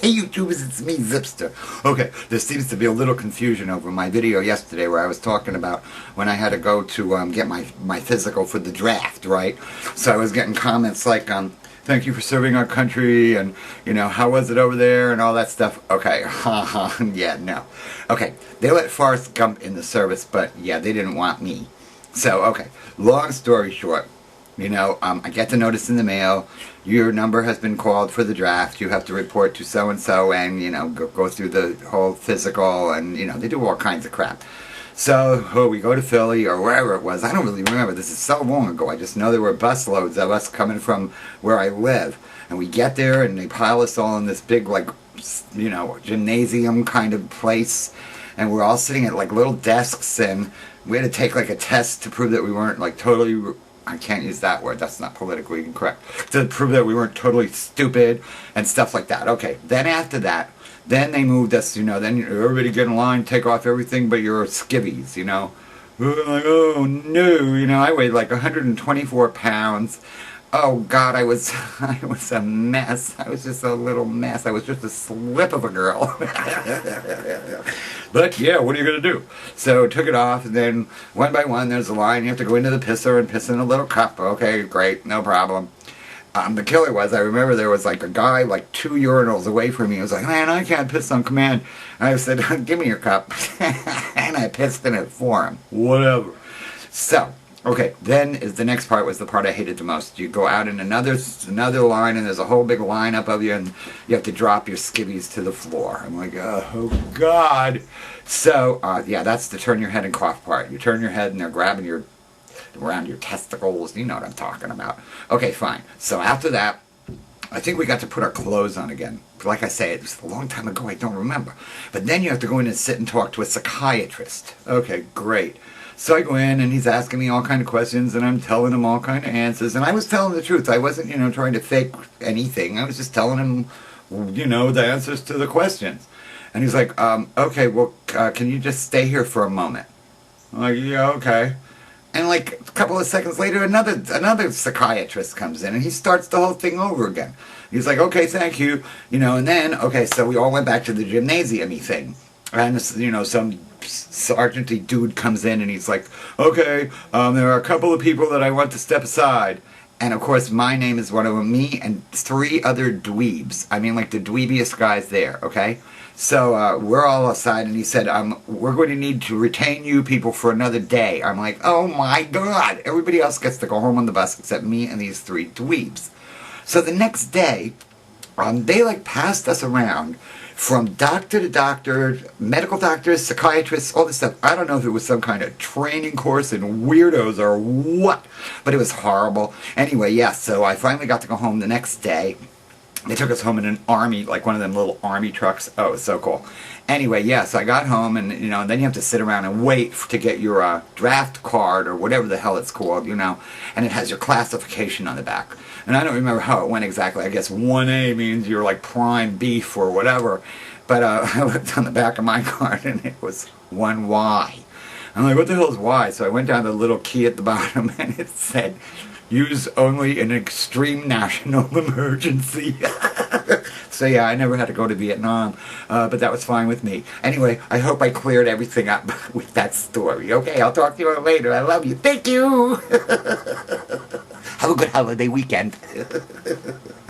Hey YouTubers, it's me, Zipster. Okay, there seems to be a little confusion over my video yesterday where I was talking about when I had to go to get my physical for the draft, right? So I was getting comments like, thank you for serving our country, and, you know, how was it over there, and all that stuff. Okay, haha, yeah, no. Okay, they let Forrest Gump in the service, but yeah, they didn't want me. So, okay, long story short. You know, I get the notice in the mail. Your number has been called for the draft. You have to report to so-and-so and, you know, go through the whole physical and, you know, they do all kinds of crap. So, we go to Philly or wherever it was. I don't really remember. This is so long ago. I just know there were busloads of us coming from where I live. And we get there and they pile us all in this big, like, you know, gymnasium kind of place. And we're all sitting at, like, little desks and we had to take, like, a test to prove that we weren't, like, totally... I can't use that word, that's not politically incorrect, to prove that we weren't totally stupid and stuff like that. Okay, then after that, then they moved us, you know, then everybody get in line, take off everything but your skivvies, you know. We're like, oh no, you know, I weighed like 124 pounds. Oh God, I was a mess. I was just a little mess. I was just a slip of a girl. But yeah, what are you going to do? So took it off, and then one by one there's a line. You have to go into the pisser and piss in a little cup. Okay, great, no problem. The killer was, I remember there was like a guy like 2 urinals away from me. He was like, man, I can't piss on command. And I said, give me your cup. And I pissed in it for him. Whatever. So, okay, then is the next part was the part I hated the most. You go out in another line and there's a whole big line up of you and you have to drop your skivvies to the floor. I'm like, oh God. So, yeah, that's the turn your head and cough part. You turn your head and they're grabbing your around your testicles. You know what I'm talking about. Okay, fine. So after that, I think we got to put our clothes on again. Like I say, it was a long time ago, I don't remember. But then you have to go in and sit and talk to a psychiatrist. Okay, great. So I go in and he's asking me all kind of questions and I'm telling him all kind of answers. And I was telling the truth. I wasn't, you know, trying to fake anything. I was just telling him, you know, the answers to the questions. And he's like, okay, well, can you just stay here for a moment? I'm like, yeah, okay. And like a couple of seconds later, another psychiatrist comes in and he starts the whole thing over again. He's like, okay, thank you. You know, and then, okay, so we all went back to the gymnasium-y thing. And, you know, some sergeant-y dude comes in and he's like, okay, there are a couple of people that I want to step aside. And, of course, my name is one of them, me and 3 other dweebs. I mean, like, the dweebiest guys there, okay? So, we're all aside, and he said, we're going to need to retain you people for another day. I'm like, oh my God! Everybody else gets to go home on the bus except me and these 3 dweebs. So the next day, they, like, passed us around from doctor to doctor, medical doctors, psychiatrists, all this stuff. I don't know if it was some kind of training course in weirdos or what, but it was horrible. Anyway, yeah, so I finally got to go home the next day. They took us home in an army, like one of them little army trucks. Oh, it was so cool. Anyway, yeah, so I got home and, you know, then you have to sit around and wait to get your draft card or whatever the hell it's called, you know, and it has your classification on the back. And I don't remember how it went exactly. I guess 1A means you're like prime beef or whatever. But I looked on the back of my card and it was 1Y. I'm like, what the hell is Y? So I went down to the little key at the bottom and it said, use only in extreme national emergency. So yeah, I never had to go to Vietnam, but that was fine with me. Anyway, I hope I cleared everything up with that story. Okay, I'll talk to you later. I love you. Thank you. Have a good holiday weekend.